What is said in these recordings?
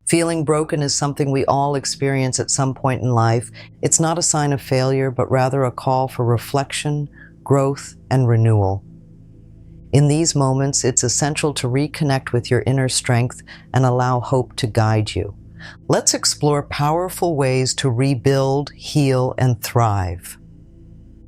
Feeling broken is something we all experience at some point in life. It's not a sign of failure, but rather a call for reflection, growth, and renewal. In these moments, it's essential to reconnect with your inner strength and allow hope to guide you. Let's explore powerful ways to rebuild, heal, and thrive.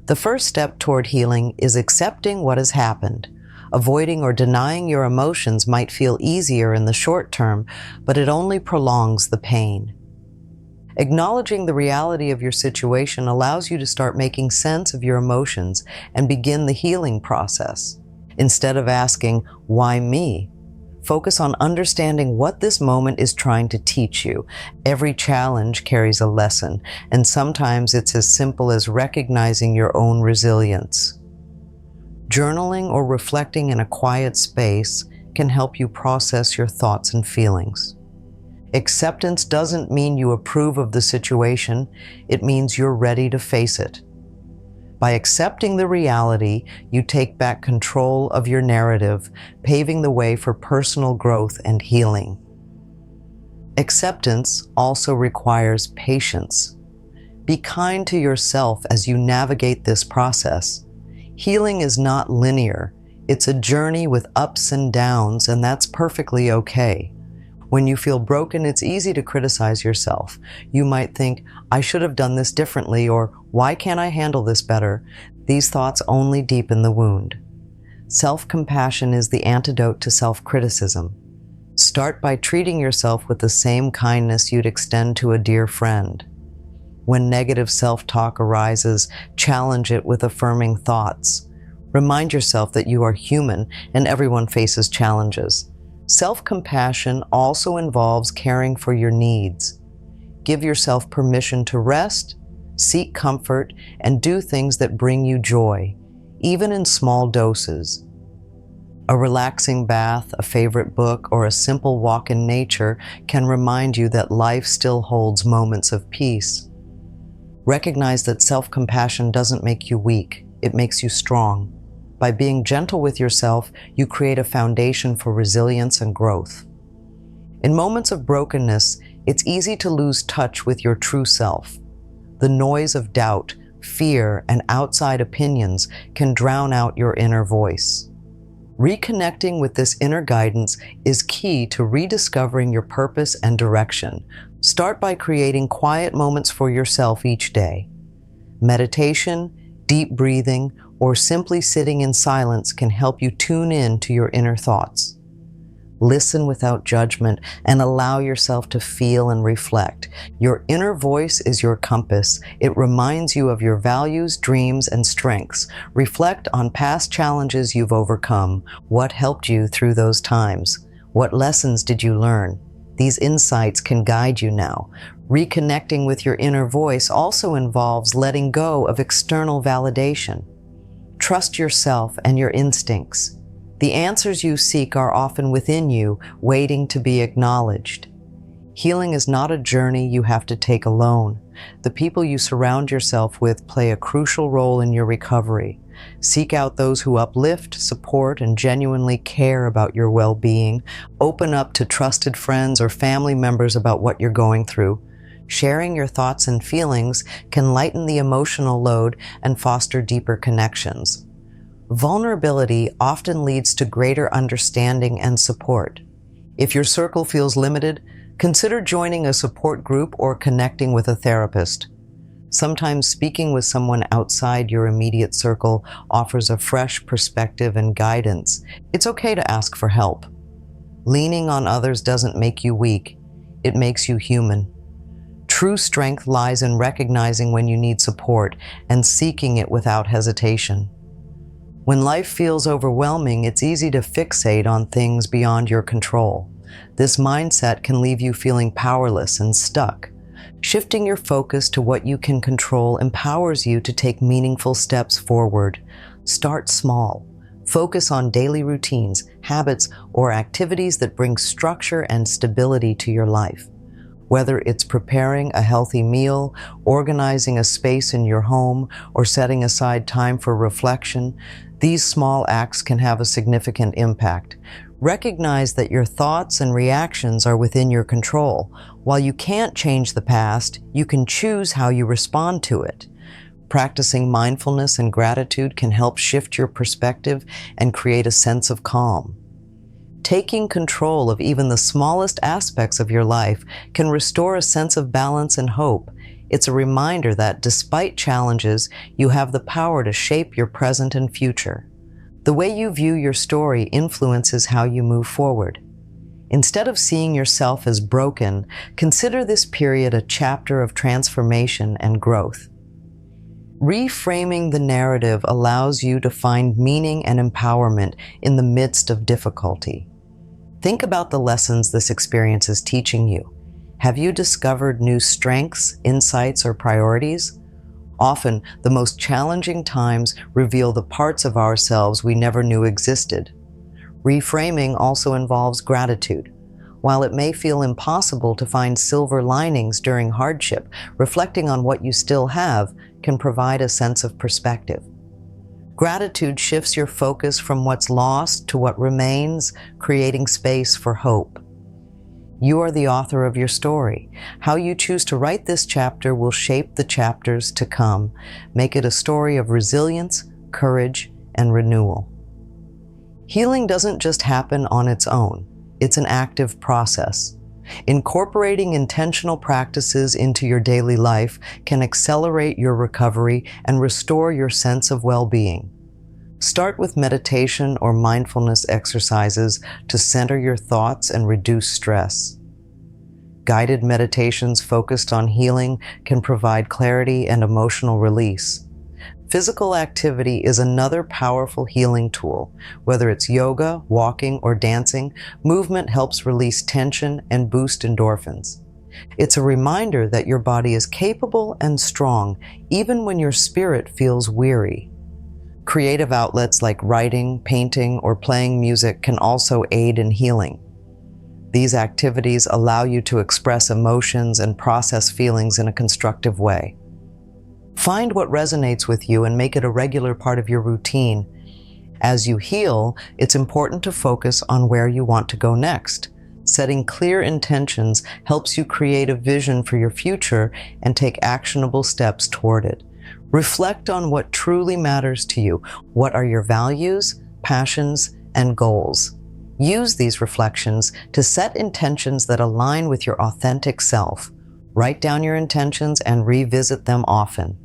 The first step toward healing is accepting what has happened. Avoiding or denying your emotions might feel easier in the short term, but it only prolongs the pain. Acknowledging the reality of your situation allows you to start making sense of your emotions and begin the healing process. Instead of asking, "Why me?" focus on understanding what this moment is trying to teach you. Every challenge carries a lesson, and sometimes it's as simple as recognizing your own resilience. Journaling or reflecting in a quiet space can help you process your thoughts and feelings. Acceptance doesn't mean you approve of the situation, it means you're ready to face it. By accepting the reality, you take back control of your narrative, paving the way for personal growth and healing. Acceptance also requires patience. Be kind to yourself as you navigate this process. Healing is not linear. It's a journey with ups and downs, and that's perfectly okay. When you feel broken, it's easy to criticize yourself. You might think, "I should have done this differently," or "Why can't I handle this better?" These thoughts only deepen the wound. Self-compassion is the antidote to self-criticism. Start by treating yourself with the same kindness you'd extend to a dear friend. When negative self-talk arises, challenge it with affirming thoughts. Remind yourself that you are human and everyone faces challenges. Self-compassion also involves caring for your needs. Give yourself permission to rest, seek comfort, and do things that bring you joy, even in small doses. A relaxing bath, a favorite book, or a simple walk in nature can remind you that life still holds moments of peace. Recognize that self-compassion doesn't make you weak, it makes you strong. By being gentle with yourself, you create a foundation for resilience and growth. In moments of brokenness, it's easy to lose touch with your true self. The noise of doubt, fear, and outside opinions can drown out your inner voice. Reconnecting with this inner guidance is key to rediscovering your purpose and direction. Start by creating quiet moments for yourself each day. Meditation, deep breathing, or simply sitting in silence can help you tune in to your inner thoughts. Listen without judgment and allow yourself to feel and reflect. Your inner voice is your compass. It reminds you of your values, dreams, and strengths. Reflect on past challenges you've overcome. What helped you through those times? What lessons did you learn? These insights can guide you now. Reconnecting with your inner voice also involves letting go of external validation. Trust yourself and your instincts. The answers you seek are often within you, waiting to be acknowledged. Healing is not a journey you have to take alone. The people you surround yourself with play a crucial role in your recovery. Seek out those who uplift, support, and genuinely care about your well-being. Open up to trusted friends or family members about what you're going through. Sharing your thoughts and feelings can lighten the emotional load and foster deeper connections. Vulnerability often leads to greater understanding and support. If your circle feels limited, consider joining a support group or connecting with a therapist. Sometimes speaking with someone outside your immediate circle offers a fresh perspective and guidance. It's okay to ask for help. Leaning on others doesn't make you weak, it makes you human. True strength lies in recognizing when you need support and seeking it without hesitation. When life feels overwhelming, it's easy to fixate on things beyond your control. This mindset can leave you feeling powerless and stuck. Shifting your focus to what you can control empowers you to take meaningful steps forward. Start small. Focus on daily routines, habits, or activities that bring structure and stability to your life. Whether it's preparing a healthy meal, organizing a space in your home, or setting aside time for reflection, these small acts can have a significant impact. Recognize that your thoughts and reactions are within your control. While you can't change the past, you can choose how you respond to it. Practicing mindfulness and gratitude can help shift your perspective and create a sense of calm. Taking control of even the smallest aspects of your life can restore a sense of balance and hope. It's a reminder that despite challenges, you have the power to shape your present and future. The way you view your story influences how you move forward. Instead of seeing yourself as broken, consider this period a chapter of transformation and growth. Reframing the narrative allows you to find meaning and empowerment in the midst of difficulty. Think about the lessons this experience is teaching you. Have you discovered new strengths, insights, or priorities? Often, the most challenging times reveal the parts of ourselves we never knew existed. Reframing also involves gratitude. While it may feel impossible to find silver linings during hardship, reflecting on what you still have can provide a sense of perspective. Gratitude shifts your focus from what's lost to what remains, creating space for hope. You are the author of your story. How you choose to write this chapter will shape the chapters to come. Make it a story of resilience, courage, and renewal. Healing doesn't just happen on its own. It's an active process. Incorporating intentional practices into your daily life can accelerate your recovery and restore your sense of well-being. Start with meditation or mindfulness exercises to center your thoughts and reduce stress. Guided meditations focused on healing can provide clarity and emotional release. Physical activity is another powerful healing tool. Whether it's yoga, walking, or dancing, movement helps release tension and boost endorphins. It's a reminder that your body is capable and strong, even when your spirit feels weary. Creative outlets like writing, painting, or playing music can also aid in healing. These activities allow you to express emotions and process feelings in a constructive way. Find what resonates with you and make it a regular part of your routine. As you heal, it's important to focus on where you want to go next. Setting clear intentions helps you create a vision for your future and take actionable steps toward it. Reflect on what truly matters to you. What are your values, passions, and goals? Use these reflections to set intentions that align with your authentic self. Write down your intentions and revisit them often.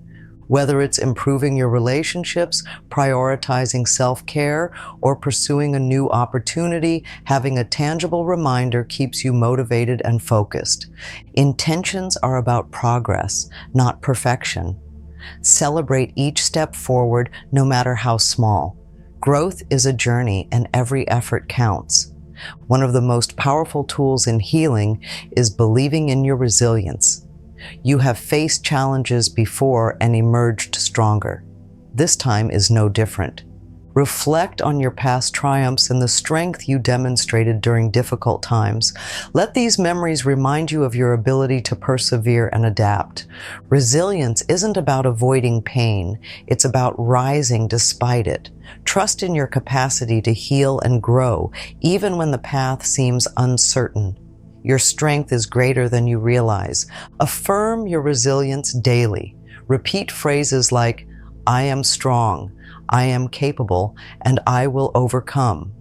Whether it's improving your relationships, prioritizing self-care, or pursuing a new opportunity, having a tangible reminder keeps you motivated and focused. Intentions are about progress, not perfection. Celebrate each step forward, no matter how small. Growth is a journey, and every effort counts. One of the most powerful tools in healing is believing in your resilience. You have faced challenges before and emerged stronger. This time is no different. Reflect on your past triumphs and the strength you demonstrated during difficult times. Let these memories remind you of your ability to persevere and adapt. Resilience isn't about avoiding pain. It's about rising despite it. Trust in your capacity to heal and grow, even when the path seems uncertain. Your strength is greater than you realize. Affirm your resilience daily. Repeat phrases like, "I am strong," "I am capable," and "I will overcome."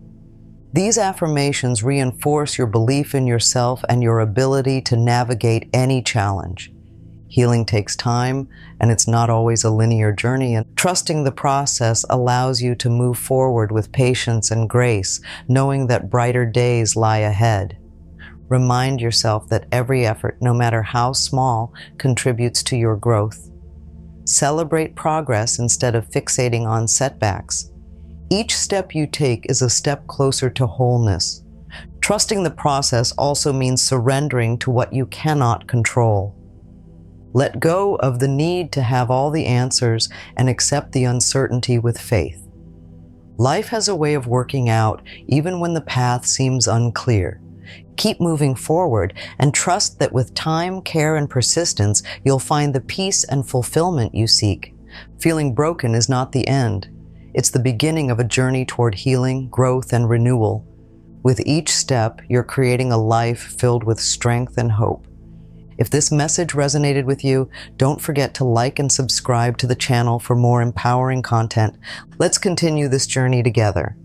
These affirmations reinforce your belief in yourself and your ability to navigate any challenge. Healing takes time, and it's not always a linear journey, and trusting the process allows you to move forward with patience and grace, knowing that brighter days lie ahead. Remind yourself that every effort, no matter how small, contributes to your growth. Celebrate progress instead of fixating on setbacks. Each step you take is a step closer to wholeness. Trusting the process also means surrendering to what you cannot control. Let go of the need to have all the answers and accept the uncertainty with faith. Life has a way of working out even when the path seems unclear. Keep moving forward and trust that with time, care, and persistence, you'll find the peace and fulfillment you seek. Feeling broken is not the end. It's the beginning of a journey toward healing, growth, and renewal. With each step, you're creating a life filled with strength and hope. If this message resonated with you, don't forget to like and subscribe to the channel for more empowering content. Let's continue this journey together.